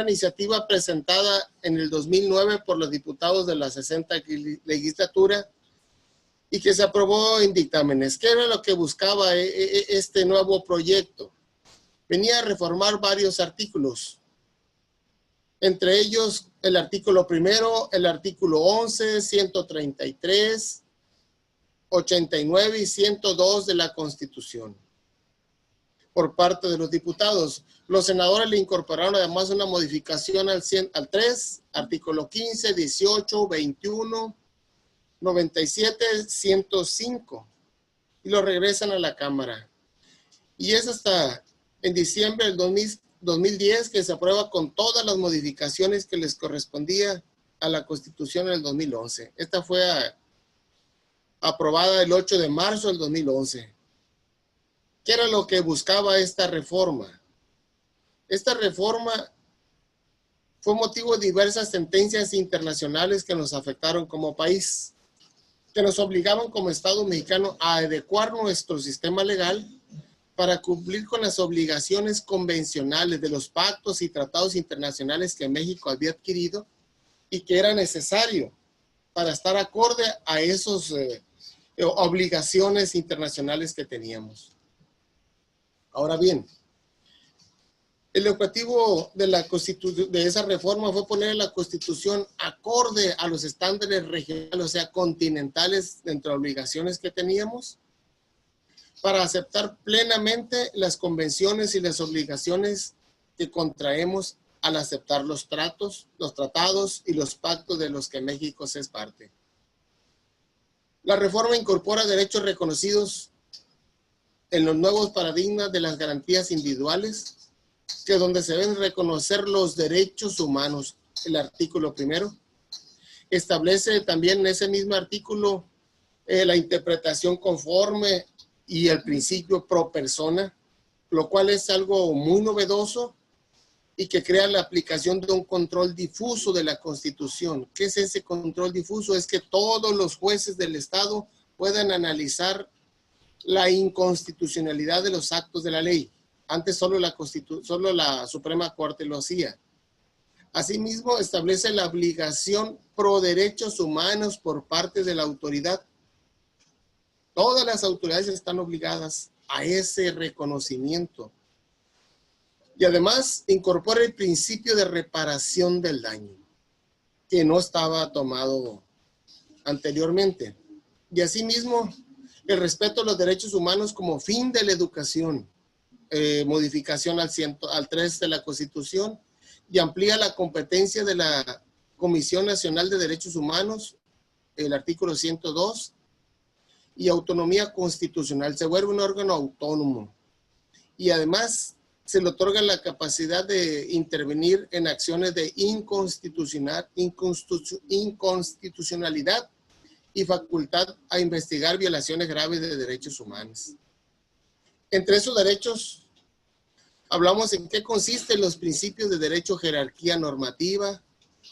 una iniciativa presentada en el 2009 por los diputados de la 60 legislatura y que se aprobó en dictámenes. ¿Qué era lo que buscaba este nuevo proyecto? Venía a reformar varios artículos, entre ellos el artículo primero, el artículo 11, 133, 89 y 102 de la Constitución. Por parte de los diputados, los senadores le incorporaron además una modificación al 3, artículo 15, 18, 21, 97, 105 y lo regresan a la Cámara. Y es hasta en diciembre del 2010 que se aprueba con todas las modificaciones que les correspondía a la Constitución en el 2011. Esta fue aprobada el 8 de marzo del 2011. ¿Qué era lo que buscaba esta reforma? Esta reforma fue motivo de diversas sentencias internacionales que nos afectaron como país, que nos obligaban como Estado mexicano a adecuar nuestro sistema legal para cumplir con las obligaciones convencionales de los pactos y tratados internacionales que México había adquirido y que era necesario para estar acorde a esas obligaciones internacionales que teníamos. Ahora bien, el objetivo de esa reforma fue poner la Constitución acorde a los estándares regionales, o sea, continentales, dentro de obligaciones que teníamos, para aceptar plenamente las convenciones y las obligaciones que contraemos al aceptar los tratados y los pactos de los que México es parte. La reforma incorpora derechos reconocidos en los nuevos paradigmas de las garantías individuales, que donde se deben reconocer los derechos humanos. El artículo primero establece también en ese mismo artículo la interpretación conforme y el principio pro persona, lo cual es algo muy novedoso y que crea la aplicación de un control difuso de la Constitución. ¿Qué es ese control difuso? Es que todos los jueces del Estado puedan analizar la inconstitucionalidad de los actos de la ley. Antes solo la Suprema Corte lo hacía. Asimismo, establece la obligación pro derechos humanos por parte de la autoridad. Todas las autoridades están obligadas a ese reconocimiento. Y además incorpora el principio de reparación del daño, que no estaba tomado anteriormente. Y asimismo, el respeto a los derechos humanos como fin de la educación, modificación al 3 de la Constitución, y amplía la competencia de la Comisión Nacional de Derechos Humanos, el artículo 102, y autonomía constitucional. Se vuelve un órgano autónomo. Y además se le otorga la capacidad de intervenir en acciones de inconstitucionalidad y facultad a investigar violaciones graves de derechos humanos. Entre esos derechos, hablamos en qué consisten los principios de derecho, jerarquía normativa,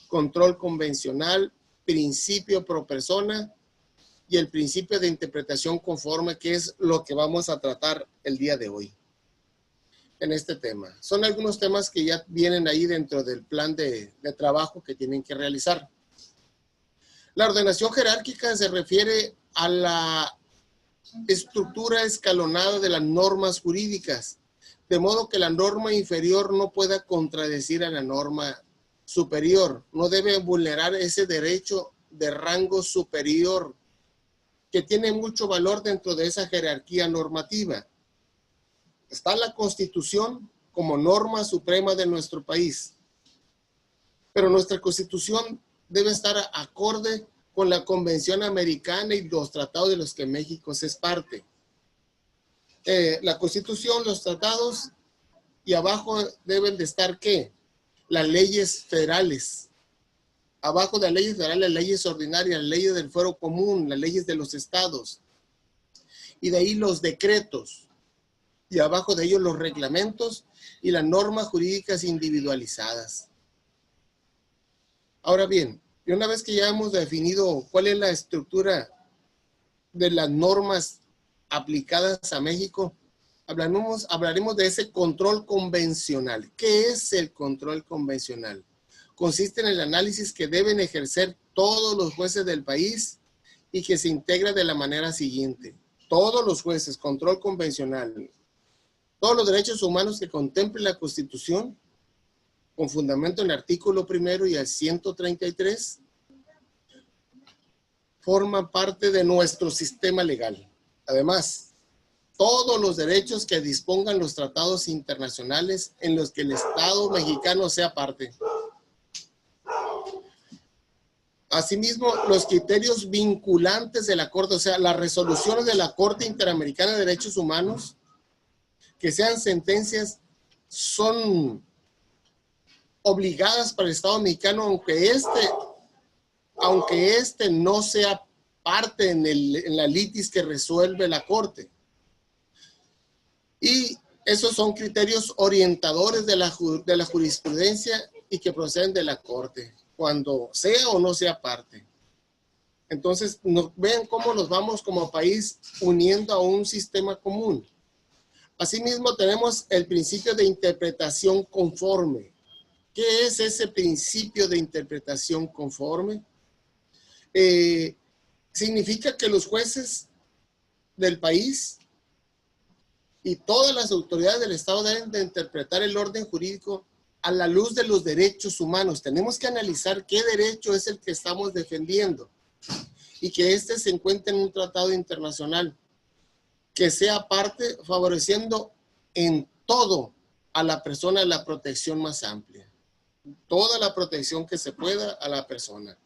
control convencional, principio pro persona y el principio de interpretación conforme, que es lo que vamos a tratar el día de hoy en este tema. Son algunos temas que ya vienen ahí dentro del plan de trabajo que tienen que realizar. La ordenación jerárquica se refiere a la estructura escalonada de las normas jurídicas, de modo que la norma inferior no pueda contradecir a la norma superior. No debe vulnerar ese derecho de rango superior que tiene mucho valor dentro de esa jerarquía normativa. Está la Constitución como norma suprema de nuestro país, pero nuestra Constitución debe estar acorde con la Convención Americana y los tratados de los que México es parte. La Constitución, los tratados, y abajo deben de estar, ¿qué? Las leyes federales. Abajo de las leyes federales, las leyes ordinarias, las leyes del fuero común, las leyes de los estados. Y de ahí los decretos. Y abajo de ellos los reglamentos y las normas jurídicas individualizadas. Ahora bien, y una vez que ya hemos definido cuál es la estructura de las normas aplicadas a México, hablaremos de ese control convencional. ¿Qué es el control convencional? Consiste en el análisis que deben ejercer todos los jueces del país y que se integra de la manera siguiente. Todos los jueces, control convencional, todos los derechos humanos que contemple la Constitución, con fundamento en el artículo 1 y el 133, forman parte de nuestro sistema legal. Además, todos los derechos que dispongan los tratados internacionales en los que el Estado mexicano sea parte. Asimismo, los criterios vinculantes de la Corte, o sea, las resoluciones de la Corte Interamericana de Derechos Humanos, que sean sentencias, son obligadas para el Estado mexicano, aunque este no sea parte en la litis que resuelve la Corte. Y esos son criterios orientadores de la jurisprudencia y que proceden de la Corte, cuando sea o no sea parte. Entonces, vean cómo nos vamos como país uniendo a un sistema común. Asimismo, tenemos el principio de interpretación conforme. ¿Qué es ese principio de interpretación conforme? Significa que los jueces del país y todas las autoridades del Estado deben de interpretar el orden jurídico a la luz de los derechos humanos. Tenemos que analizar qué derecho es el que estamos defendiendo y que éste se encuentre en un tratado internacional, que sea parte favoreciendo en todo a la persona la protección más amplia. Toda la protección que se pueda a la persona.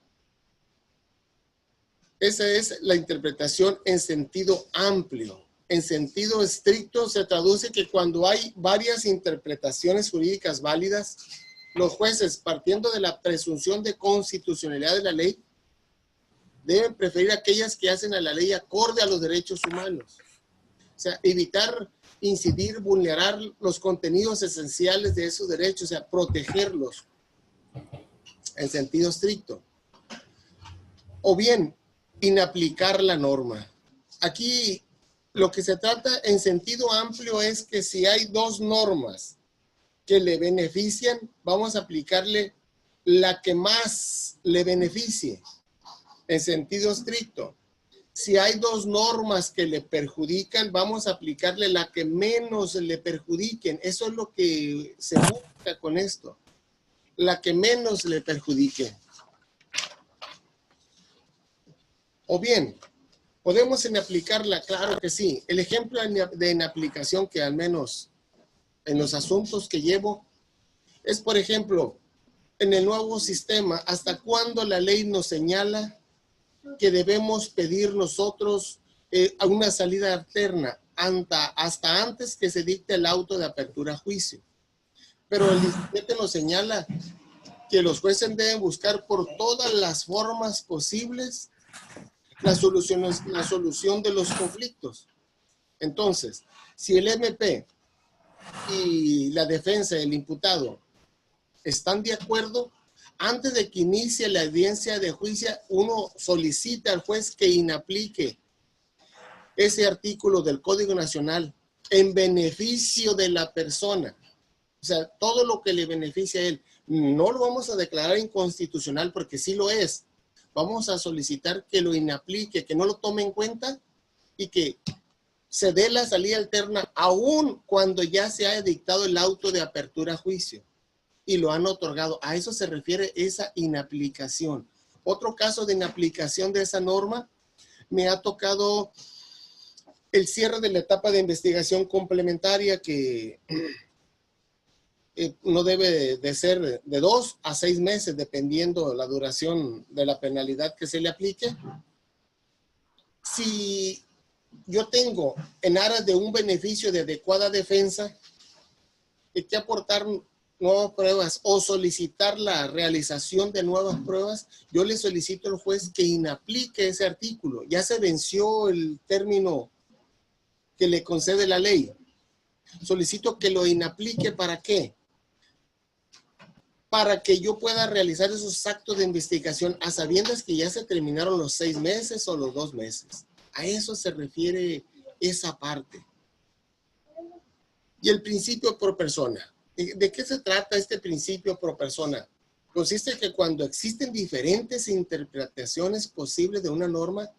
Esa es la interpretación en sentido amplio. En sentido estricto se traduce que cuando hay varias interpretaciones jurídicas válidas, los jueces, partiendo de la presunción de constitucionalidad de la ley, deben preferir aquellas que hacen a la ley acorde a los derechos humanos. O sea, evitar incidir, vulnerar los contenidos esenciales de esos derechos, o sea, protegerlos en sentido estricto. O bien, inaplicar la norma. Aquí lo que se trata en sentido amplio es que si hay dos normas que le benefician, vamos a aplicarle la que más le beneficie en sentido estricto. Si hay dos normas que le perjudican, vamos a aplicarle la que menos le perjudiquen. Eso es lo que se busca con esto. La que menos le perjudique. O bien, ¿podemos inaplicarla? Claro que sí. El ejemplo de inaplicación que al menos en los asuntos que llevo es, por ejemplo, en el nuevo sistema, ¿hasta cuándo la ley nos señala que debemos pedir nosotros a una salida alterna? Hasta antes que se dicte el auto de apertura a juicio. Pero el 17 nos señala que los jueces deben buscar por todas las formas posibles la solución de los conflictos. Entonces, si el MP y la defensa del imputado están de acuerdo, antes de que inicie la audiencia de juicio, uno solicita al juez que inaplique ese artículo del Código Nacional en beneficio de la persona. O sea, todo lo que le beneficia a él. No lo vamos a declarar inconstitucional porque sí lo es. Vamos a solicitar que lo inaplique, que no lo tome en cuenta y que se dé la salida alterna aún cuando ya se haya dictado el auto de apertura a juicio y lo han otorgado. A eso se refiere esa inaplicación. Otro caso de inaplicación de esa norma, me ha tocado el cierre de la etapa de investigación complementaria que no debe de ser de 2 a 6 meses, dependiendo la duración de la penalidad que se le aplique. Si yo tengo en aras de un beneficio de adecuada defensa, hay que aportar nuevas pruebas o solicitar la realización de nuevas pruebas, yo le solicito al juez que inaplique ese artículo. Ya se venció el término que le concede la ley. Solicito que lo inaplique. ¿Para qué? Para que yo pueda realizar esos actos de investigación a sabiendas que ya se terminaron los 6 meses o los 2 meses. A eso se refiere esa parte. Y el principio pro persona. ¿De qué se trata este principio pro persona? Consiste en que cuando existen diferentes interpretaciones posibles de una norma,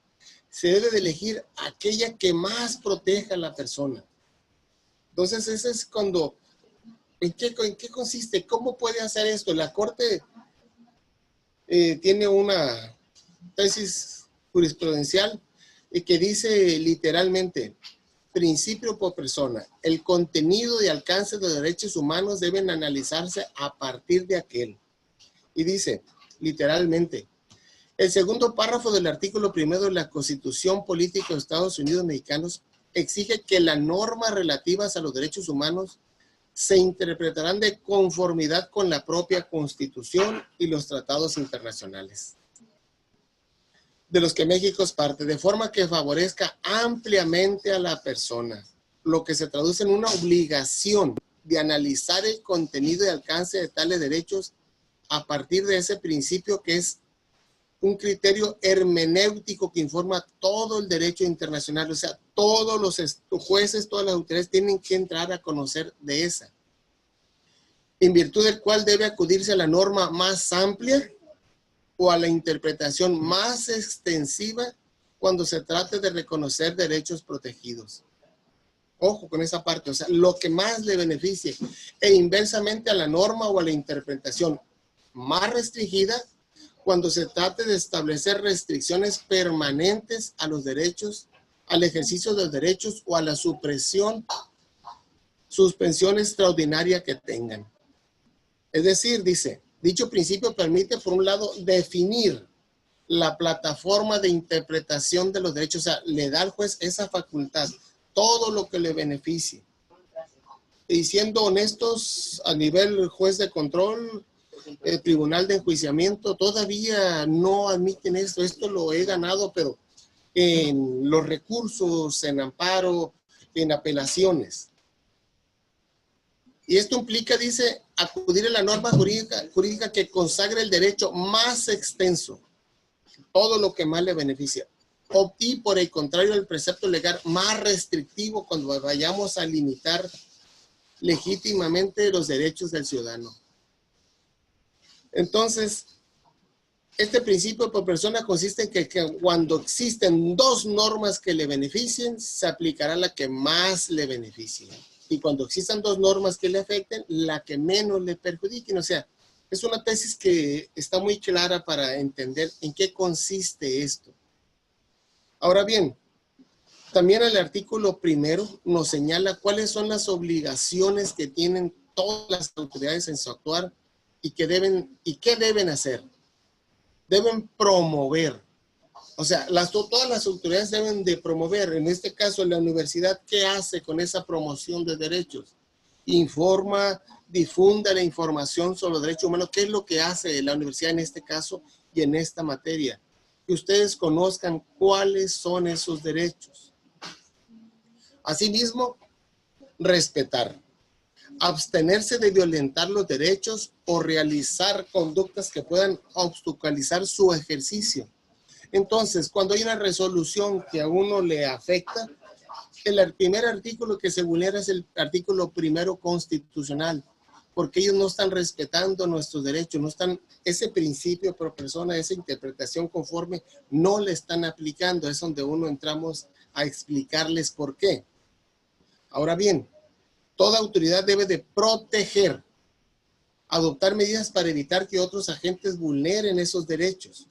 se debe de elegir aquella que más proteja a la persona. Entonces, ese es cuando, ¿en qué consiste? ¿Cómo puede hacer esto? La Corte tiene una tesis jurisprudencial que dice literalmente, principio por persona, el contenido y alcance de los derechos humanos deben analizarse a partir de aquel. Y dice, literalmente, el segundo párrafo del artículo primero de la Constitución Política de Estados Unidos Mexicanos exige que las normas relativas a los derechos humanos se interpretarán de conformidad con la propia Constitución y los tratados internacionales de los que México es parte, de forma que favorezca ampliamente a la persona, lo que se traduce en una obligación de analizar el contenido y alcance de tales derechos a partir de ese principio que es un criterio hermenéutico que informa todo el derecho internacional. O sea, todos los jueces, todas las autoridades tienen que entrar a conocer de esa, en virtud del cual debe acudirse a la norma más amplia o a la interpretación más extensiva cuando se trate de reconocer derechos protegidos. Ojo con esa parte, o sea, lo que más le beneficie, e inversamente a la norma o a la interpretación más restringida cuando se trate de establecer restricciones permanentes a los derechos, al ejercicio de los derechos o a la suspensión extraordinaria que tengan. Es decir, dice, dicho principio permite, por un lado, definir la plataforma de interpretación de los derechos, o sea, le da al juez esa facultad, todo lo que le beneficie. Y siendo honestos, a nivel juez de control, el tribunal de enjuiciamiento, todavía no admiten esto. Esto lo he ganado, pero en los recursos, en amparo, en apelaciones. Y esto implica, dice, acudir a la norma jurídica que consagre el derecho más extenso, todo lo que más le beneficia. Y por el contrario, el precepto legal más restrictivo cuando vayamos a limitar legítimamente los derechos del ciudadano. Entonces, este principio por persona consiste en que cuando existen dos normas que le beneficien, se aplicará la que más le beneficie. Y cuando existan dos normas que le afecten, la que menos le perjudiquen. O sea, es una tesis que está muy clara para entender en qué consiste esto. Ahora bien, también el artículo primero nos señala cuáles son las obligaciones que tienen todas las autoridades en su actuar y qué deben hacer. Deben promover. O sea, todas las autoridades deben de promover. En este caso, la universidad, ¿qué hace con esa promoción de derechos? Informa, difunda la información sobre los derechos humanos. ¿Qué es lo que hace la universidad en este caso y en esta materia? Que ustedes conozcan cuáles son esos derechos. Asimismo, respetar. Abstenerse de violentar los derechos o realizar conductas que puedan obstaculizar su ejercicio. Entonces, cuando hay una resolución que a uno le afecta, el primer artículo que se vulnera es el artículo primero constitucional, porque ellos no están respetando nuestros derechos, no están, ese principio pro persona, esa interpretación conforme, no le están aplicando. Es donde uno entramos a explicarles por qué. Ahora bien, toda autoridad debe de proteger, adoptar medidas para evitar que otros agentes vulneren esos derechos.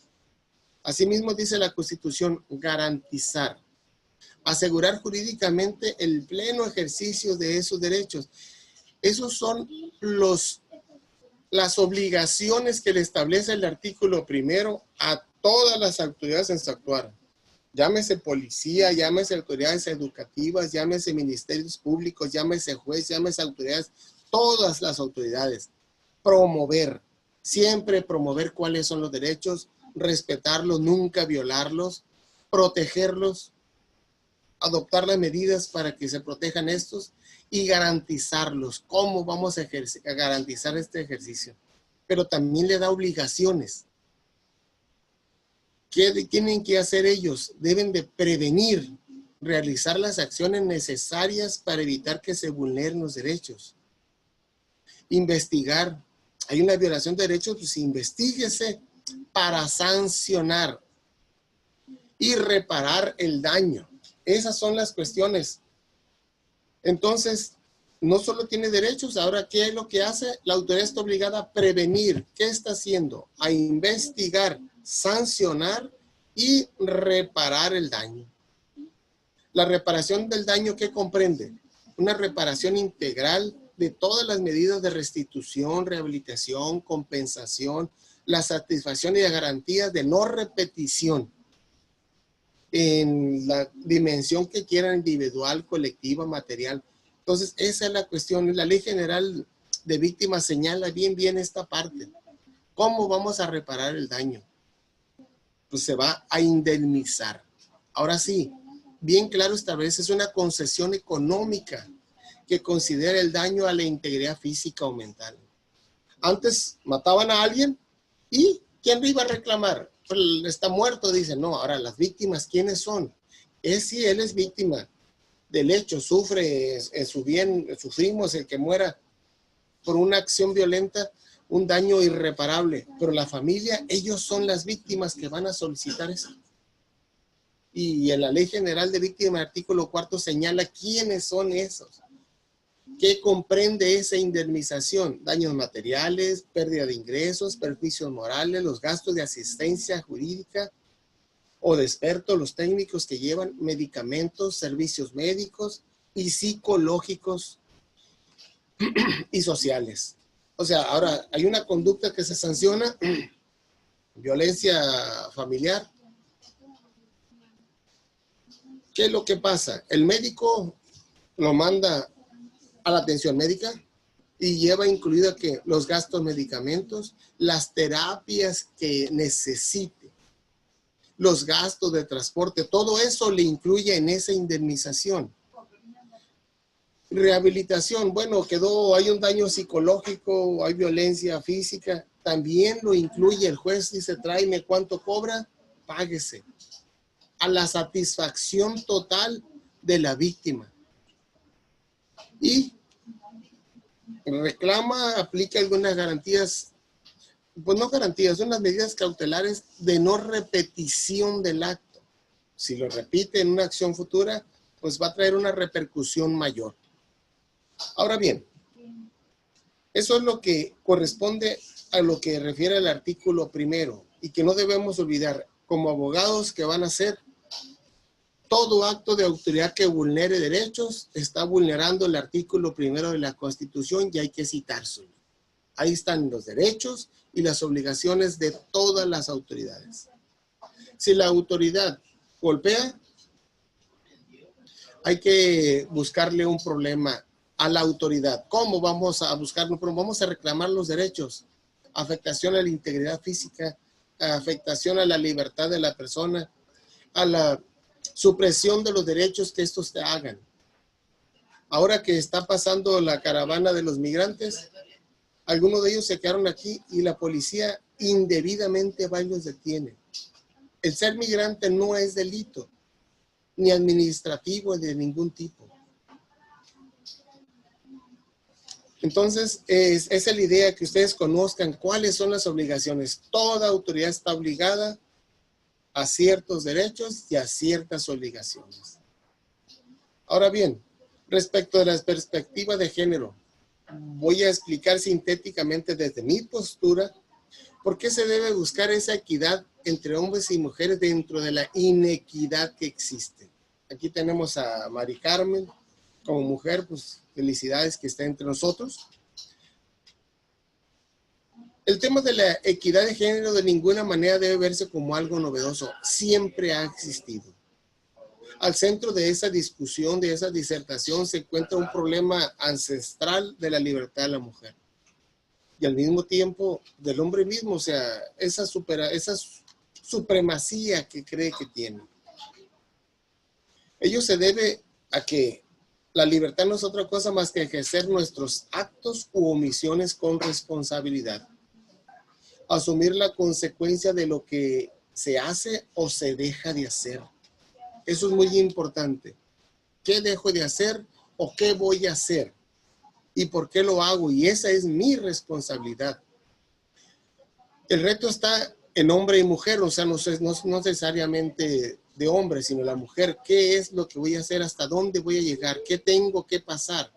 Asimismo, dice la Constitución, garantizar, asegurar jurídicamente el pleno ejercicio de esos derechos. Esos son las obligaciones que le establece el artículo primero a todas las autoridades en su actuar. Llámese policía, llámese autoridades educativas, llámese ministerios públicos, llámese juez, llámese autoridades, todas las autoridades. Promover, siempre promover cuáles son los derechos, respetarlos, nunca violarlos, protegerlos, adoptar las medidas para que se protejan estos y garantizarlos. ¿Cómo vamos a garantizar este ejercicio? Pero también le da obligaciones. ¿Qué tienen que hacer ellos? Deben de prevenir realizar las acciones necesarias para evitar que se vulneren los derechos. Investigar. Hay una violación de derechos, pues investíguese para sancionar y reparar el daño. Esas son las cuestiones. Entonces, no solo tiene derechos, ahora, ¿qué es lo que hace? La autoridad está obligada a prevenir. ¿Qué está haciendo? A investigar, sancionar y reparar el daño. La reparación del daño, ¿qué comprende? Una reparación integral de todas las medidas de restitución, rehabilitación, compensación, la satisfacción y la garantía de no repetición en la dimensión que quieran, individual, colectiva, material. Entonces, esa es la cuestión. La Ley General de Víctimas señala bien esta parte. ¿Cómo vamos a reparar el daño? Pues se va a indemnizar. Ahora sí, bien claro establece, es una concesión económica que considera el daño a la integridad física o mental. Antes mataban a alguien y ¿quién lo iba a reclamar? Pues está muerto, dicen. No, ahora las víctimas, ¿quiénes son? Si él es víctima del hecho, sufre en su bien, sufrimos el que muera por una acción violenta, un daño irreparable, pero la familia, ellos son las víctimas que van a solicitar eso. Y en la Ley General de Víctimas, artículo 4, señala quiénes son esos. ¿Qué comprende esa indemnización? Daños materiales, pérdida de ingresos, perjuicios morales, los gastos de asistencia jurídica o de expertos, los técnicos que llevan medicamentos, servicios médicos y psicológicos y sociales. O sea, ahora hay una conducta que se sanciona, violencia familiar. ¿Qué es lo que pasa? El médico lo manda a la atención médica y lleva incluido que los gastos medicamentos, las terapias que necesite, los gastos de transporte, todo eso le incluye en esa indemnización. Rehabilitación, bueno, hay un daño psicológico, hay violencia física, también lo incluye. El juez dice, tráeme cuánto cobra, páguese. A la satisfacción total de la víctima. Y reclama, aplica algunas garantías, pues no garantías, son las medidas cautelares de no repetición del acto. Si lo repite en una acción futura, pues va a traer una repercusión mayor. Ahora bien, eso es lo que corresponde a lo que refiere al artículo primero y que no debemos olvidar como abogados que van a hacer. Todo acto de autoridad que vulnere derechos está vulnerando el artículo primero de la Constitución y hay que citárselo. Ahí están los derechos y las obligaciones de todas las autoridades. Si la autoridad golpea, hay que buscarle un problema a la autoridad. ¿Cómo vamos a buscar un problema? Vamos a reclamar los derechos. Afectación a la integridad física, afectación a la libertad de la persona, a la supresión de los derechos que estos te hagan. Ahora que está pasando la caravana de los migrantes, algunos de ellos se quedaron aquí y la policía indebidamente va y los detiene. El ser migrante no es delito, ni administrativo de ningún tipo. Entonces, esa es la idea, que ustedes conozcan cuáles son las obligaciones. Toda autoridad está obligada a ciertos derechos y a ciertas obligaciones. Ahora bien, respecto a la perspectiva de género, voy a explicar sintéticamente desde mi postura por qué se debe buscar esa equidad entre hombres y mujeres dentro de la inequidad que existe. Aquí tenemos a Mari Carmen como mujer, pues felicidades que está entre nosotros. El tema de la equidad de género de ninguna manera debe verse como algo novedoso. Siempre ha existido. Al centro de esa discusión, de esa disertación, se encuentra un problema ancestral de la libertad de la mujer. Y al mismo tiempo del hombre mismo, o sea, esa supremacía que cree que tiene. Ello se debe a que la libertad no es otra cosa más que ejercer nuestros actos u omisiones con responsabilidad. Asumir la consecuencia de lo que se hace o se deja de hacer. Eso es muy importante. ¿Qué dejo de hacer o qué voy a hacer? ¿Y por qué lo hago? Y esa es mi responsabilidad. El reto está en hombre y mujer, o sea, no necesariamente de hombre, sino la mujer. ¿Qué es lo que voy a hacer? ¿Hasta dónde voy a llegar? ¿Qué tengo que pasar?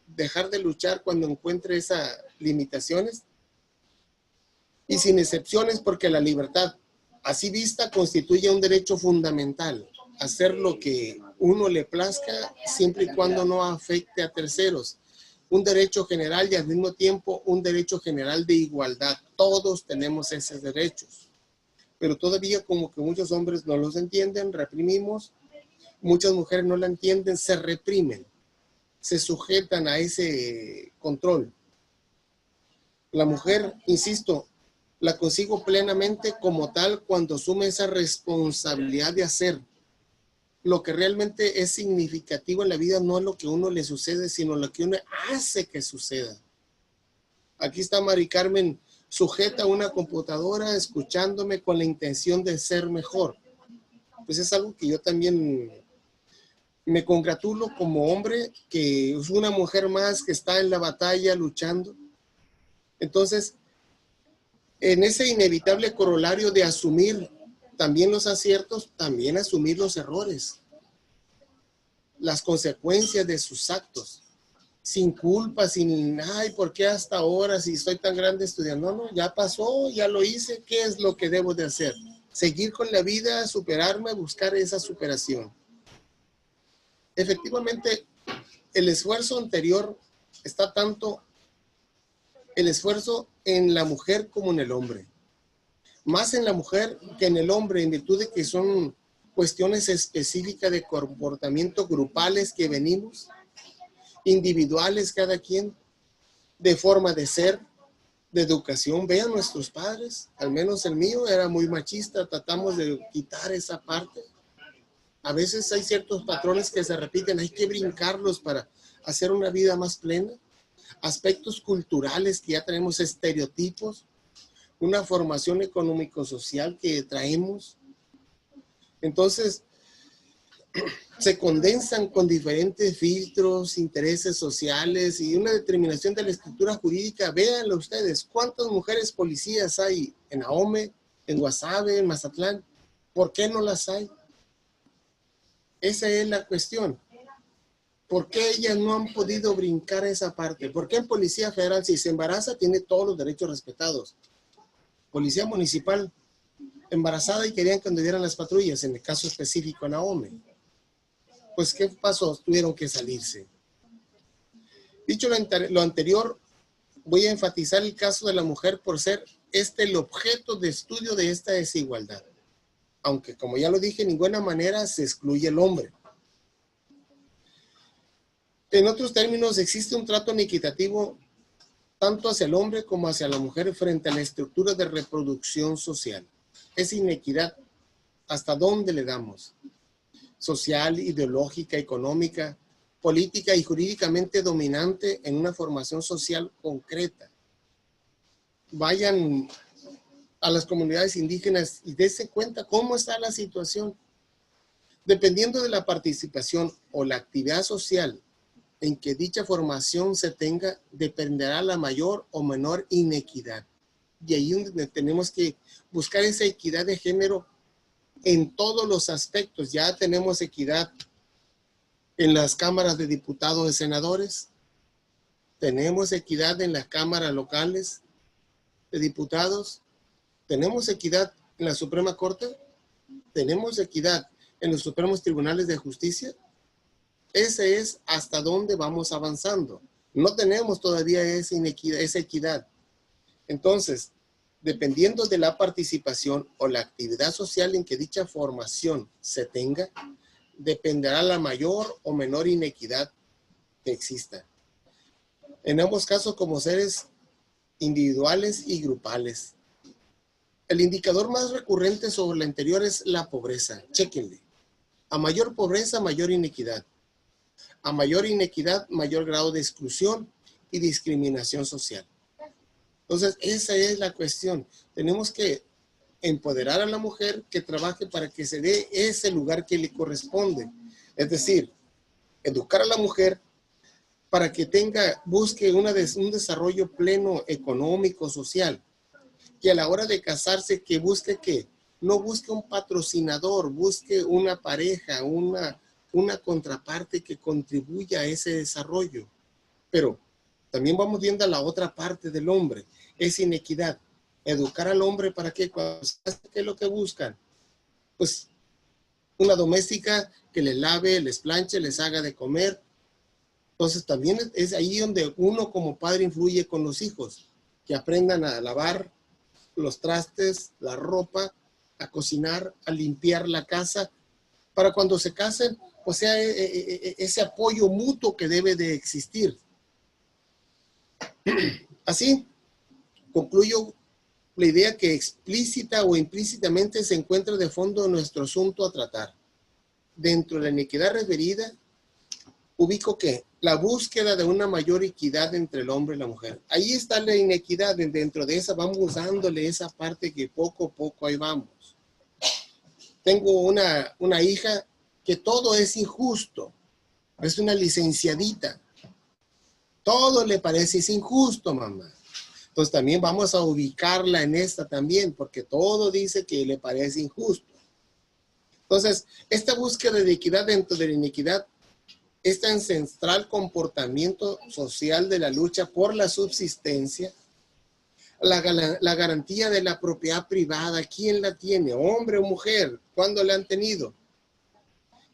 Dejar de luchar cuando encuentre esas limitaciones y sin excepciones, porque la libertad así vista constituye un derecho fundamental. Hacer lo que uno le plazca siempre y cuando no afecte a terceros. Un derecho general y al mismo tiempo un derecho general de igualdad. Todos tenemos esos derechos, pero todavía como que muchos hombres no los entienden, reprimimos, muchas mujeres no la entienden, se reprimen, se sujetan a ese control. La mujer, insisto, la consigo plenamente como tal cuando asume esa responsabilidad de hacer. Lo que realmente es significativo en la vida no es lo que a uno le sucede, sino lo que uno hace que suceda. Aquí está Mari Carmen sujeta a una computadora, escuchándome con la intención de ser mejor. Pues es algo que yo también me congratulo como hombre, que es una mujer más que está en la batalla luchando. Entonces, en ese inevitable corolario de asumir también los aciertos, también asumir los errores, las consecuencias de sus actos, sin culpa, sin, ay, ¿por qué hasta ahora si estoy tan grande estudiando? No, ya pasó, ya lo hice, ¿qué es lo que debo de hacer? Seguir con la vida, superarme, buscar esa superación. Efectivamente, el esfuerzo anterior está tanto el esfuerzo en la mujer como en el hombre. Más en la mujer que en el hombre, en virtud de que son cuestiones específicas de comportamiento grupales que venimos, individuales cada quien, de forma de ser, de educación. Vean nuestros padres, al menos el mío era muy machista, tratamos de quitar esa parte. A veces hay ciertos patrones que se repiten, hay que brincarlos para hacer una vida más plena. Aspectos culturales que ya tenemos, estereotipos, una formación económico-social que traemos. Entonces, se condensan con diferentes filtros, intereses sociales y una determinación de la estructura jurídica. Véanlo ustedes, ¿cuántas mujeres policías hay en Ahome, en Guasave, en Mazatlán? ¿Por qué no las hay? Esa es la cuestión. ¿Por qué ellas no han podido brincar esa parte? ¿Por qué en Policía Federal, si se embaraza, tiene todos los derechos respetados? Policía Municipal, embarazada y querían que anduvieran las patrullas, en el caso específico en Ahome. Pues, ¿qué pasó? Tuvieron que salirse. Dicho lo anterior, voy a enfatizar el caso de la mujer por ser el objeto de estudio de esta desigualdad. Aunque, como ya lo dije, en ninguna manera se excluye el hombre. En otros términos, existe un trato inequitativo tanto hacia el hombre como hacia la mujer frente a la estructura de reproducción social. Es inequidad. ¿Hasta dónde le damos? Social, ideológica, económica, política y jurídicamente dominante en una formación social concreta. Vayan a las comunidades indígenas y dense cuenta cómo está la situación. Dependiendo de la participación o la actividad social en que dicha formación se tenga, dependerá la mayor o menor inequidad. Y ahí es donde tenemos que buscar esa equidad de género en todos los aspectos. Ya tenemos equidad en las cámaras de diputados y senadores, tenemos equidad en las cámaras locales de diputados, tenemos equidad en la Suprema Corte, tenemos equidad en los supremos tribunales de justicia. Ese es hasta dónde vamos avanzando. No tenemos todavía esa equidad. Entonces, dependiendo de la participación o la actividad social en que dicha formación se tenga, dependerá la mayor o menor inequidad que exista. En ambos casos como seres individuales y grupales. El indicador más recurrente sobre la anterior es la pobreza. Chéquenle. A mayor pobreza, mayor inequidad. A mayor inequidad, mayor grado de exclusión y discriminación social. Entonces, esa es la cuestión. Tenemos que empoderar a la mujer que trabaje para que se dé ese lugar que le corresponde. Es decir, educar a la mujer para que busque un desarrollo pleno económico, social, que a la hora de casarse, que busque que no busque un patrocinador, busque una pareja, una contraparte que contribuya a ese desarrollo. Pero también vamos viendo a la otra parte del hombre, es inequidad. Educar al hombre para que, ¿qué es lo que buscan? Pues una doméstica que les lave, les planche, les haga de comer. Entonces también es ahí donde uno como padre influye con los hijos, que aprendan a lavar los trastes, la ropa, a cocinar, a limpiar la casa, para cuando se casen, pues sea ese apoyo mutuo que debe de existir. Así, concluyo la idea que explícita o implícitamente se encuentra de fondo en nuestro asunto a tratar. Dentro de la inequidad referida, ubico que la búsqueda de una mayor equidad entre el hombre y la mujer. Ahí está la inequidad, dentro de esa vamos dándole esa parte que poco a poco ahí vamos. Tengo una hija que todo es injusto, es una licenciadita. Todo le parece injusto, mamá. Entonces también vamos a ubicarla en esta también, porque todo dice que le parece injusto. Entonces, esta búsqueda de equidad dentro de la inequidad, este ancestral comportamiento social de la lucha por la subsistencia, la garantía de la propiedad privada, ¿quién la tiene? ¿Hombre o mujer? ¿Cuándo la han tenido?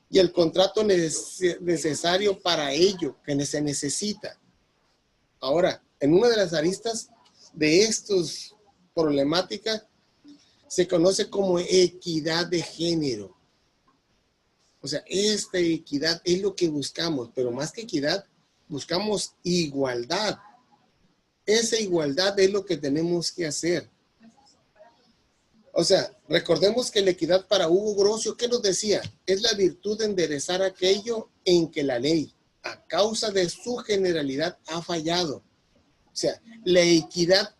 Y el contrato necesario para ello, que se necesita. Ahora, en una de las aristas de estos problemáticas, se conoce como equidad de género. O sea, esta equidad es lo que buscamos, pero más que equidad, buscamos igualdad. Esa igualdad es lo que tenemos que hacer. O sea, recordemos que la equidad para Hugo Grocio, ¿qué nos decía? Es la virtud de enderezar aquello en que la ley, a causa de su generalidad, ha fallado. O sea, la equidad,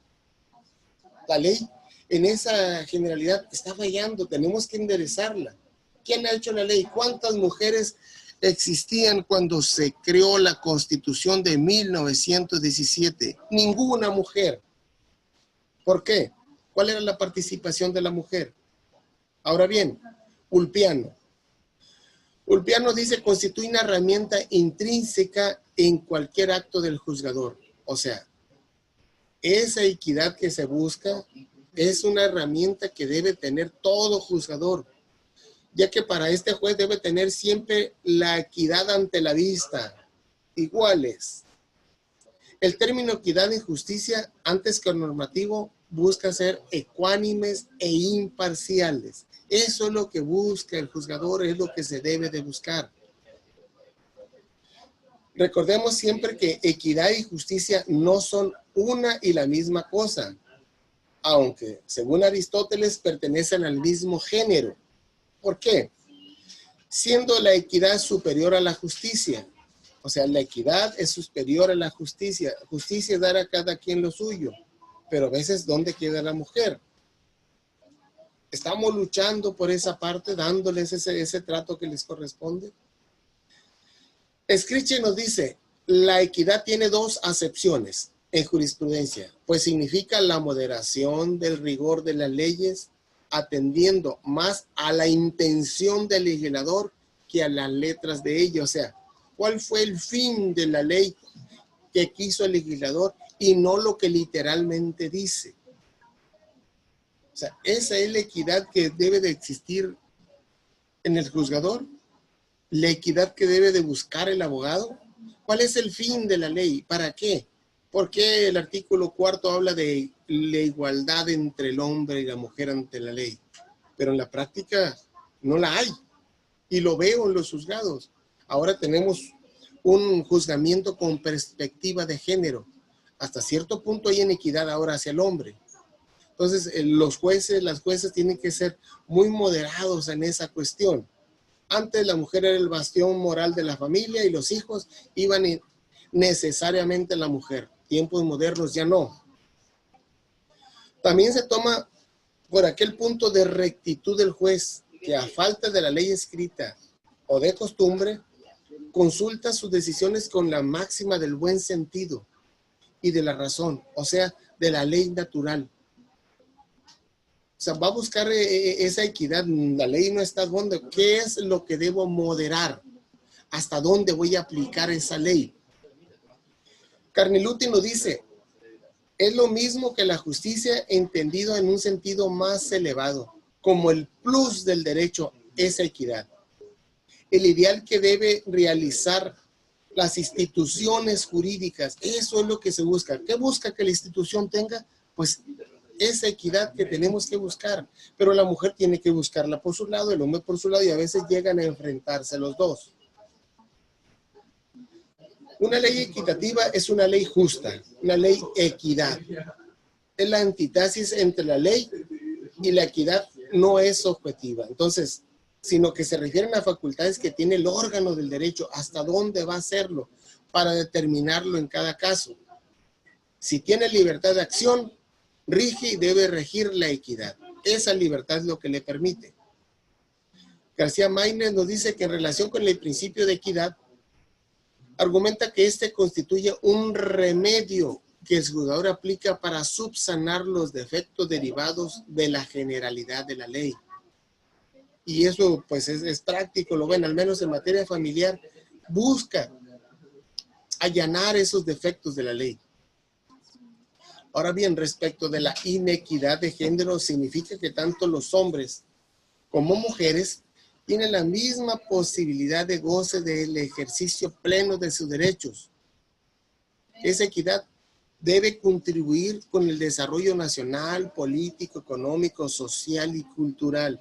la ley, en esa generalidad está fallando, tenemos que enderezarla. ¿Quién ha hecho la ley? ¿Cuántas mujeres existían cuando se creó la Constitución de 1917? Ninguna mujer. ¿Por qué? ¿Cuál era la participación de la mujer? Ahora bien, Ulpiano. Ulpiano dice, constituye una herramienta intrínseca en cualquier acto del juzgador. O sea, esa equidad que se busca es una herramienta que debe tener todo juzgador, ya que para este juez debe tener siempre la equidad ante la vista, iguales. El término equidad y justicia, antes que normativo, busca ser ecuánimes e imparciales. Eso es lo que busca el juzgador, es lo que se debe de buscar. Recordemos siempre que equidad y justicia no son una y la misma cosa, aunque según Aristóteles pertenecen al mismo género. ¿Por qué? Siendo la equidad superior a la justicia. O sea, la equidad es superior a la justicia. Justicia es dar a cada quien lo suyo. Pero a veces, ¿dónde queda la mujer? Estamos luchando por esa parte, dándoles ese trato que les corresponde. Scriche nos dice, la equidad tiene dos acepciones en jurisprudencia, pues significa la moderación del rigor de las leyes, atendiendo más a la intención del legislador que a las letras de ella. O sea, ¿cuál fue el fin de la ley que quiso el legislador y no lo que literalmente dice? O sea, esa es la equidad que debe de existir en el juzgador, la equidad que debe de buscar el abogado. ¿Cuál es el fin de la ley? ¿Para qué? ¿Por qué el artículo 4 habla de la igualdad entre el hombre y la mujer ante la ley? Pero en la práctica no la hay. Y lo veo en los juzgados. Ahora tenemos un juzgamiento con perspectiva de género. Hasta cierto punto hay inequidad ahora hacia el hombre. Entonces, los jueces, las jueces tienen que ser muy moderados en esa cuestión. Antes la mujer era el bastión moral de la familia y los hijos iban necesariamente a la mujer. Tiempos modernos ya no. También se toma por aquel punto de rectitud del juez, que a falta de la ley escrita o de costumbre, consulta sus decisiones con la máxima del buen sentido y de la razón, o sea, de la ley natural. O sea, va a buscar esa equidad. La ley no está donde. ¿Qué es lo que debo moderar? ¿Hasta dónde voy a aplicar esa ley? Carneluti nos dice, es lo mismo que la justicia entendido en un sentido más elevado, como el plus del derecho, esa equidad. El ideal que debe realizar las instituciones jurídicas, eso es lo que se busca. ¿Qué busca que la institución tenga? Pues esa equidad que tenemos que buscar, pero la mujer tiene que buscarla por su lado, el hombre por su lado, y a veces llegan a enfrentarse los dos. Una ley equitativa es una ley justa, una ley equidad. Es la antítesis entre la ley y la equidad, no es objetiva. Entonces, sino que se refieren a facultades que tiene el órgano del derecho, hasta dónde va a hacerlo, para determinarlo en cada caso. Si tiene libertad de acción, rige y debe regir la equidad. Esa libertad es lo que le permite. García Maínez nos dice que en relación con el principio de equidad, argumenta que este constituye un remedio que el juzgador aplica para subsanar los defectos derivados de la generalidad de la ley. Y eso pues es práctico, lo ven, al menos en materia familiar, busca allanar esos defectos de la ley. Ahora bien, respecto de la inequidad de género, significa que tanto los hombres como mujeres tienen la misma posibilidad de goce del ejercicio pleno de sus derechos. Esa equidad debe contribuir con el desarrollo nacional, político, económico, social y cultural.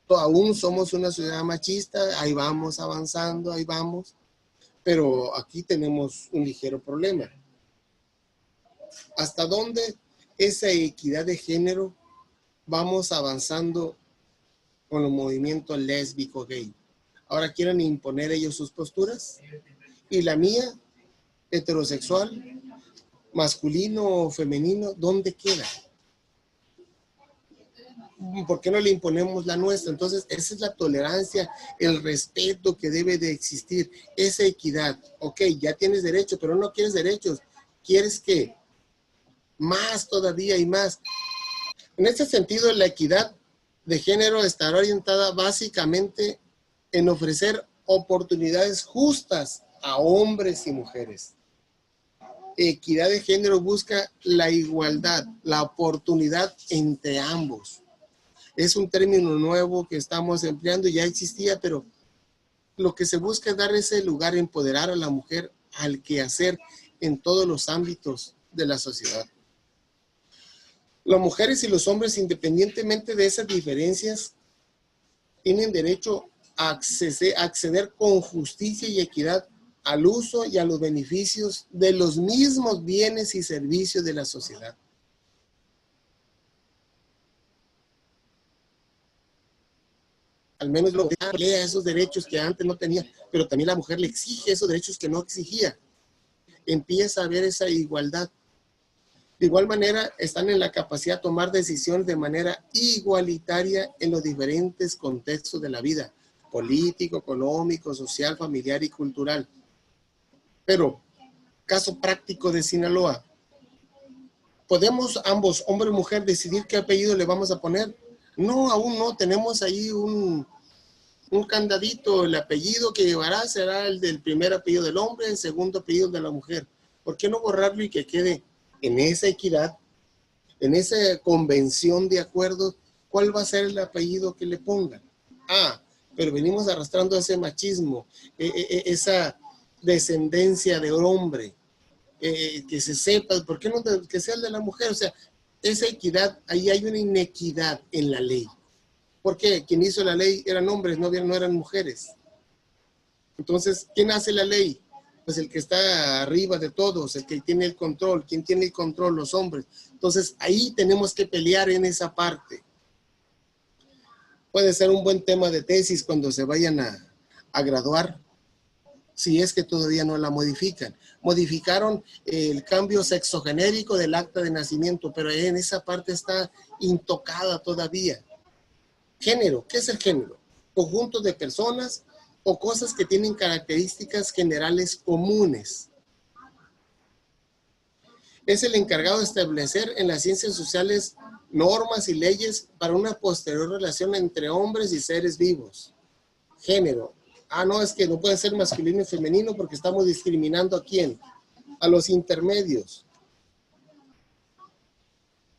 Aún somos una sociedad machista, ahí vamos avanzando, ahí vamos, pero aquí tenemos un ligero problema. ¿Hasta dónde esa equidad de género vamos avanzando con los movimientos lésbico gay? Ahora quieren imponer ellos sus posturas. Y la mía, heterosexual, masculino o femenino, ¿dónde queda? ¿Por qué no le imponemos la nuestra? Entonces, esa es la tolerancia, el respeto que debe de existir, esa equidad. Ok, ya tienes derecho, pero no quieres derechos, quieres que más todavía y más. En este sentido, la equidad de género estará orientada básicamente en ofrecer oportunidades justas a hombres y mujeres. Equidad de género busca la igualdad, la oportunidad entre ambos. Es un término nuevo que estamos empleando, ya existía, pero lo que se busca es dar ese lugar, empoderar a la mujer al quehacer en todos los ámbitos de la sociedad. Las mujeres y los hombres, independientemente de esas diferencias, tienen derecho a acceder con justicia y equidad al uso y a los beneficios de los mismos bienes y servicios de la sociedad. Al menos lo lea esos derechos que antes no tenía, pero también la mujer le exige esos derechos que no exigía. Empieza a haber esa igualdad. De igual manera, están en la capacidad de tomar decisiones de manera igualitaria en los diferentes contextos de la vida, político, económico, social, familiar y cultural. Pero, caso práctico de Sinaloa, ¿podemos ambos, hombre y mujer, decidir qué apellido le vamos a poner? No, aún no. Tenemos ahí un candadito. El apellido que llevará será el del primer apellido del hombre, el segundo apellido de la mujer. ¿Por qué no borrarlo y que quede en esa equidad, en esa convención de acuerdos, cuál va a ser el apellido que le pongan? Ah, pero venimos arrastrando ese machismo, esa descendencia de hombre, que se sepa, ¿por qué no que sea el de la mujer? O sea, esa equidad, ahí hay una inequidad en la ley. Porque quien hizo la ley eran hombres, no eran mujeres. Entonces, ¿quién hace la ley? Pues el que está arriba de todos, el que tiene el control. ¿Quién tiene el control? Los hombres. Entonces, ahí tenemos que pelear en esa parte. Puede ser un buen tema de tesis cuando se vayan a graduar, si es que todavía no la modifican. Modificaron el cambio sexogenérico del acta de nacimiento, pero en esa parte está intocada todavía. Género, ¿qué es el género? Conjunto de personas o cosas que tienen características generales comunes. Es el encargado de establecer en las ciencias sociales normas y leyes para una posterior relación entre hombres y seres vivos. Género. No, es que no puede ser masculino y femenino porque estamos discriminando ¿a quién? A los intermedios.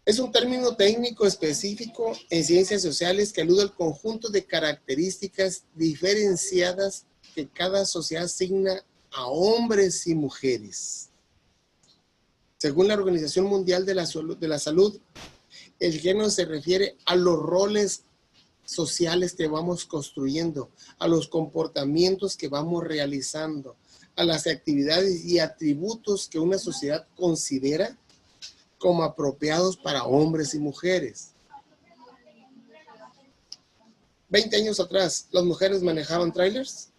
Es un término técnico específico en ciencias sociales que alude al conjunto de características diferenciadas que cada sociedad asigna a hombres y mujeres. Según la Organización Mundial de la Salud, el género se refiere a los roles sociales que vamos construyendo, a los comportamientos que vamos realizando, a las actividades y atributos que una sociedad considera como apropiados para hombres y mujeres. 20 años atrás, las mujeres manejaban trailers,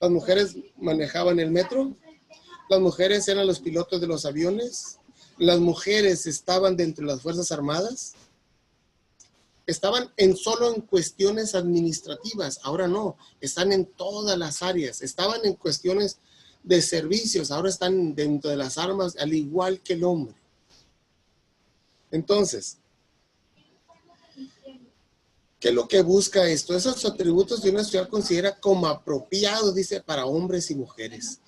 las mujeres manejaban el metro, las mujeres eran los pilotos de los aviones, las mujeres estaban dentro de las Fuerzas Armadas, estaban solo en cuestiones administrativas, ahora no, están en todas las áreas, estaban en cuestiones de servicios, ahora están dentro de las armas, al igual que el hombre. Entonces, ¿qué es lo que busca esto? Esos atributos de una sociedad considera como apropiados, dice, para hombres y mujeres,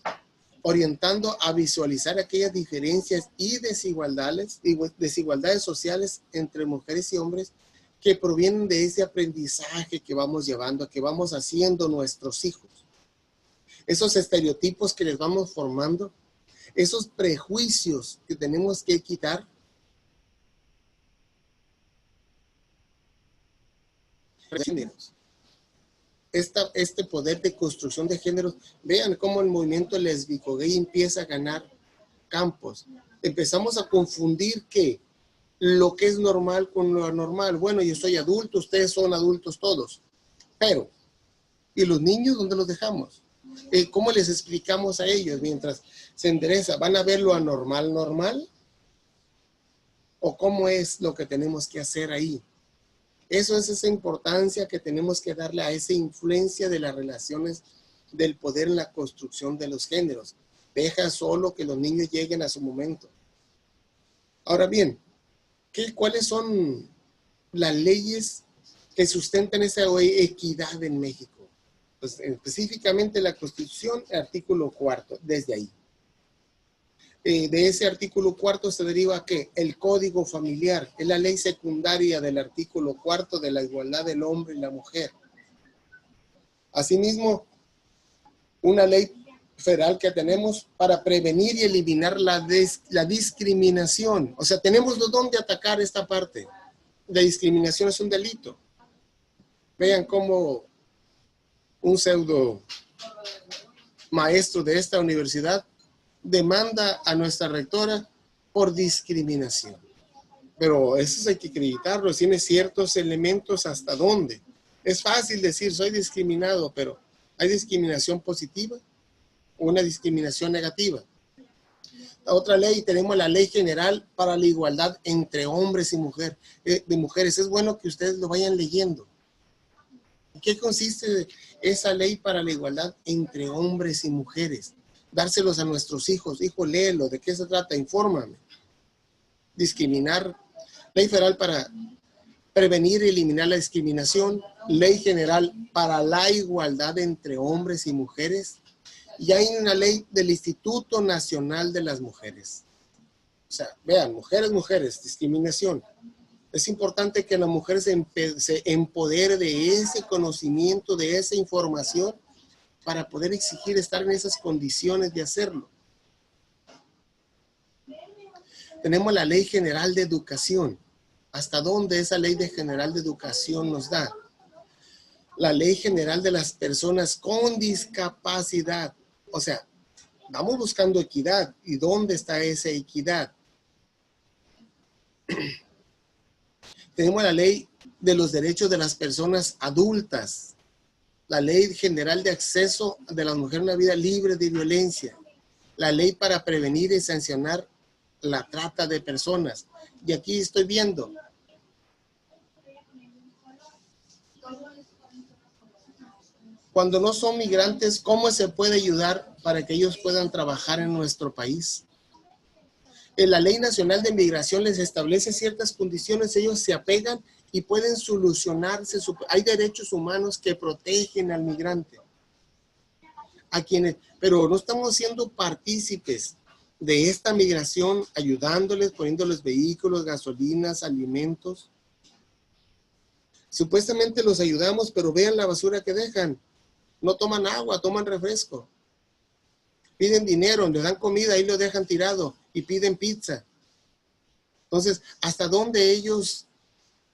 orientando a visualizar aquellas diferencias y desigualdades sociales entre mujeres y hombres que provienen de ese aprendizaje que vamos llevando, que vamos haciendo nuestros hijos. Esos estereotipos que les vamos formando, esos prejuicios que tenemos que quitar. Géneros. Este poder de construcción de géneros, vean cómo el movimiento lésbico gay empieza a ganar campos. Empezamos a confundir que lo que es normal con lo anormal. Bueno, yo soy adulto, ustedes son adultos todos, pero ¿y los niños dónde los dejamos? ¿Cómo les explicamos a ellos mientras se endereza? ¿Van a ver lo anormal normal? ¿O cómo es lo que tenemos que hacer ahí? Eso es esa importancia que tenemos que darle a esa influencia de las relaciones del poder en la construcción de los géneros. Deja solo que los niños lleguen a su momento. Ahora bien, ¿cuáles son las leyes que sustentan esa equidad en México? Pues específicamente la Constitución, el artículo 4, desde ahí. De ese artículo 4 se deriva que el Código Familiar es la ley secundaria del artículo 4 de la igualdad del hombre y la mujer. Asimismo, una ley federal que tenemos para prevenir y eliminar la discriminación. O sea, tenemos dónde atacar esta parte. La discriminación es un delito. Vean cómo un pseudo maestro de esta universidad demanda a nuestra rectora por discriminación. Pero eso hay que acreditarlo, tiene ciertos elementos hasta dónde. Es fácil decir soy discriminado, pero ¿hay discriminación positiva o una discriminación negativa? La otra ley, tenemos la Ley General para la Igualdad entre Hombres y Mujeres. Es bueno que ustedes lo vayan leyendo. ¿En qué consiste esa ley para la igualdad entre hombres y mujeres? Dárselos a nuestros hijos. Hijo, léelo. ¿De qué se trata? Infórmame. Discriminar. Ley federal para prevenir y eliminar la discriminación. Ley general para la igualdad entre hombres y mujeres. Y hay una ley del Instituto Nacional de las Mujeres. O sea, vean, mujeres, discriminación. Es importante que la mujer se empodere de ese conocimiento, de esa información, para poder exigir estar en esas condiciones de hacerlo. Tenemos la Ley General de Educación. ¿Hasta dónde esa Ley General de Educación nos da? La Ley General de las Personas con Discapacidad. O sea, vamos buscando equidad. ¿Y dónde está esa equidad? Tenemos la Ley de los Derechos de las Personas Adultas. La Ley General de Acceso de las Mujeres a una Vida Libre de Violencia, la Ley para prevenir y sancionar la trata de personas. Y aquí estoy viendo Cuando no son migrantes, ¿cómo se puede ayudar para que ellos puedan trabajar en nuestro país? En la Ley Nacional de Migración les establece ciertas condiciones, ellos se apegan y pueden solucionarse. Hay derechos humanos que protegen al migrante, pero no estamos siendo partícipes de esta migración, ayudándoles, poniéndoles vehículos, gasolinas, alimentos. Supuestamente los ayudamos, pero vean la basura que dejan. No toman agua, toman refresco. Piden dinero, les dan comida, ahí lo dejan tirado y piden pizza. Entonces, ¿hasta dónde ellos,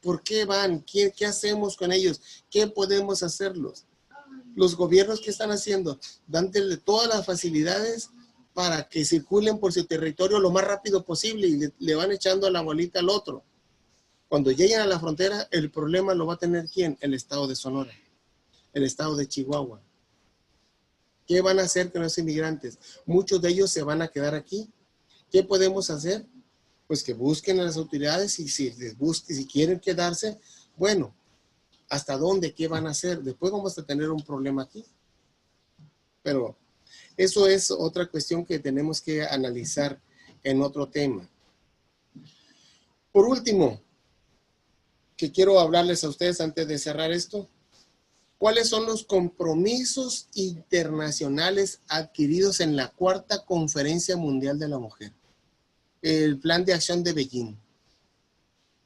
por qué van? ¿Qué hacemos con ellos? ¿Qué podemos hacerlos? Los gobiernos, ¿qué están haciendo? Dándole todas las facilidades para que circulen por su territorio lo más rápido posible y le van echando a la bolita al otro. Cuando lleguen a la frontera, el problema lo va a tener ¿quién? El estado de Sonora, el estado de Chihuahua. ¿Qué van a hacer con los inmigrantes? Muchos de ellos se van a quedar aquí. ¿Qué podemos hacer? Pues que busquen a las autoridades y si quieren quedarse, bueno, ¿hasta dónde? ¿Qué van a hacer? Después vamos a tener un problema aquí. Pero eso es otra cuestión que tenemos que analizar en otro tema. Por último, que quiero hablarles a ustedes antes de cerrar esto, ¿cuáles son los compromisos internacionales adquiridos en la Cuarta Conferencia Mundial de la Mujer? El Plan de Acción de Beijing.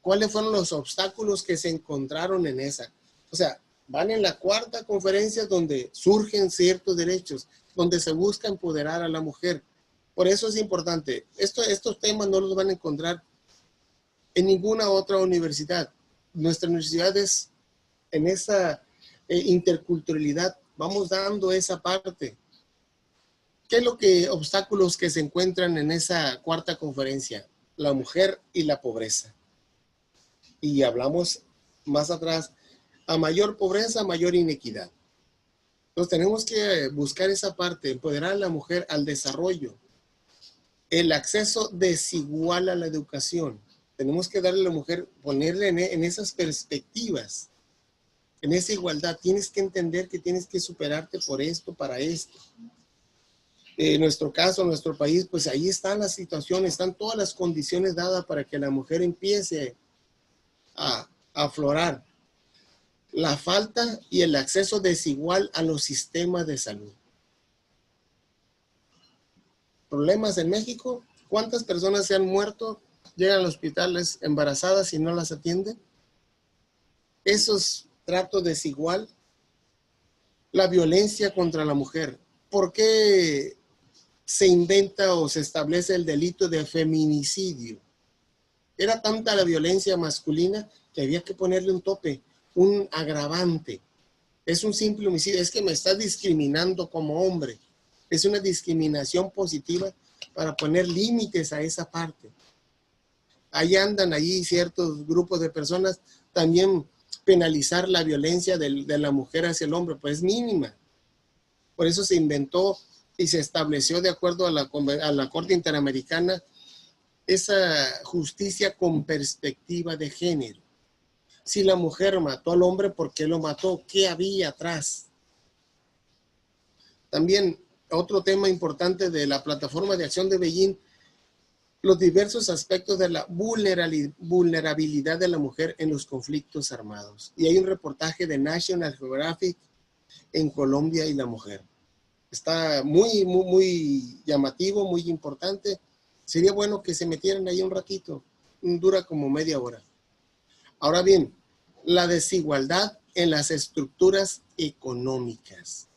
¿Cuáles fueron los obstáculos que se encontraron en esa? O sea, van en la cuarta conferencia donde surgen ciertos derechos, donde se busca empoderar a la mujer. Por eso es importante. Estos temas no los van a encontrar en ninguna otra universidad. Nuestra universidad es en esa interculturalidad. Vamos dando esa parte. ¿Qué es lo que obstáculos que se encuentran en esa cuarta conferencia? La mujer y la pobreza. Y hablamos más atrás, a mayor pobreza, mayor inequidad. Entonces tenemos que buscar esa parte, empoderar a la mujer al desarrollo, el acceso desigual a la educación. Tenemos que darle a la mujer, ponerle en esas perspectivas, en esa igualdad. Tienes que entender que tienes que superarte por esto, para esto. En nuestro caso, en nuestro país, pues ahí están las situaciones, están todas las condiciones dadas para que la mujer empiece a aflorar. La falta y el acceso desigual a los sistemas de salud. Problemas en México. ¿Cuántas personas se han muerto? Llegan a los hospitales embarazadas y no las atienden. Esos tratos desigual. La violencia contra la mujer. ¿Por qué se inventa o se establece el delito de feminicidio? Era tanta la violencia masculina que había que ponerle un tope, un agravante. Es un simple homicidio, es que me estás discriminando como hombre. Es una discriminación positiva para poner límites a esa parte. Ahí andan allí ciertos grupos de personas también penalizar la violencia de la mujer hacia el hombre, pues es mínima. Por eso se inventó y se estableció de acuerdo a la Corte Interamericana esa justicia con perspectiva de género. Si la mujer mató al hombre, ¿por qué lo mató? ¿Qué había atrás? También otro tema importante de la plataforma de acción de Beijing, los diversos aspectos de la vulnerabilidad de la mujer en los conflictos armados. Y hay un reportaje de National Geographic en Colombia y la mujer. Está muy, muy, muy llamativo, muy importante. Sería bueno que se metieran ahí un ratito. Dura como media hora. Ahora bien, la desigualdad en las estructuras económicas.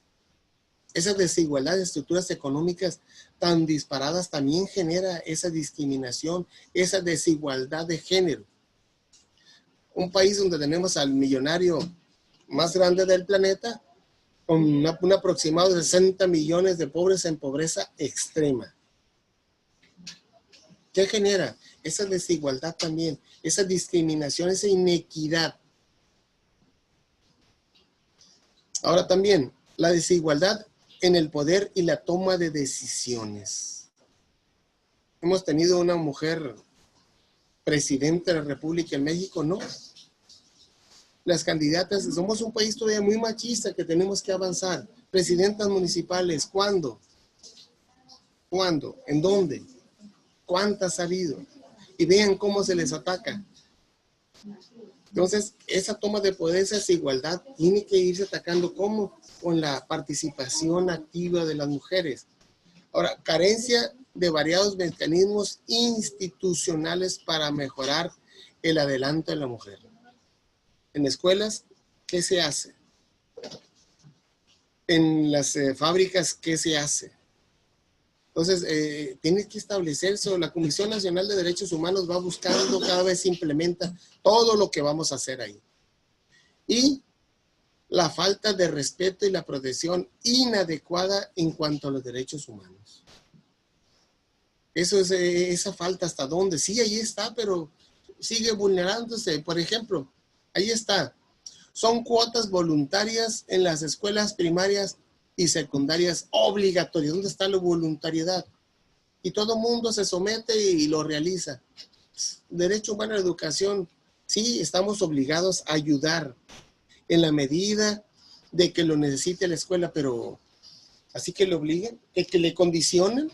Esa desigualdad de estructuras económicas tan disparadas también genera esa discriminación, esa desigualdad de género. Un país donde tenemos al millonario más grande del planeta, con un aproximado de 60 millones de pobres en pobreza extrema. ¿Qué genera? Esa desigualdad también, esa discriminación, esa inequidad. Ahora también, la desigualdad en el poder y la toma de decisiones. ¿Hemos tenido una mujer presidenta de la República en México? No. las candidatas, somos un país todavía muy machista que tenemos que avanzar. Presidentas municipales, ¿cuándo? ¿Cuándo? ¿En dónde? ¿Cuántas ha habido? Y vean cómo se les ataca. Entonces, esa toma de poder, esa desigualdad, tiene que irse atacando. ¿Cómo? Con la participación activa de las mujeres. Ahora, carencia de variados mecanismos institucionales para mejorar el adelanto de la mujer. En escuelas, ¿qué se hace? En las fábricas, ¿qué se hace? Entonces, tiene que establecerse. La Comisión Nacional de Derechos Humanos va buscando, cada vez se implementa todo lo que vamos a hacer ahí. Y la falta de respeto y la protección inadecuada en cuanto a los derechos humanos. Eso es esa falta, ¿hasta dónde? Sí, ahí está, pero sigue vulnerándose. Por ejemplo, ahí está. Son cuotas voluntarias en las escuelas primarias y secundarias obligatorias. ¿Dónde está la voluntariedad? Y todo el mundo se somete y lo realiza. Derecho humano a la educación, sí, estamos obligados a ayudar en la medida de que lo necesite la escuela, pero así que le obliguen, que le condicionen.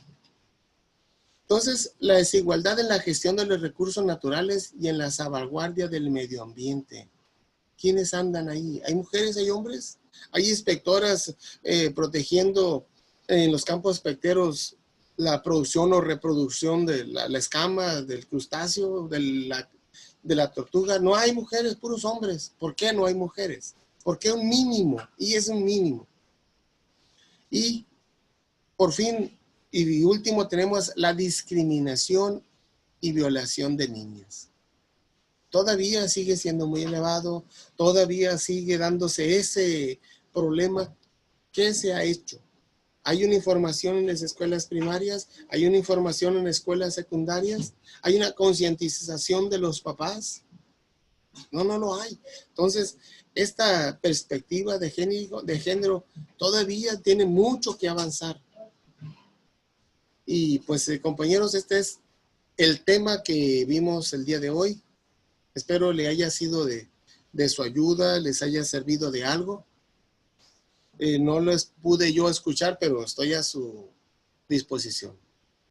Entonces, la desigualdad en la gestión de los recursos naturales y en la salvaguardia del medio ambiente. ¿Quiénes andan ahí? ¿Hay mujeres, hay hombres? ¿Hay inspectoras protegiendo en los campos pesqueros la producción o reproducción de la escama, del crustáceo, de la tortuga? No hay mujeres, puros hombres. ¿Por qué no hay mujeres? ¿Por qué un mínimo? Y es un mínimo. Y por fin, y último, tenemos la discriminación y violación de niñas. Todavía sigue siendo muy elevado, todavía sigue dándose ese problema. ¿Qué se ha hecho? ¿Hay una información en las escuelas primarias? ¿Hay una información en las escuelas secundarias? ¿Hay una concientización de los papás? No, no lo hay. Entonces, esta perspectiva de género todavía tiene mucho que avanzar. Y pues, compañeros, este es el tema que vimos el día de hoy. Espero le haya sido de su ayuda, les haya servido de algo. No les pude yo escuchar, pero estoy a su disposición.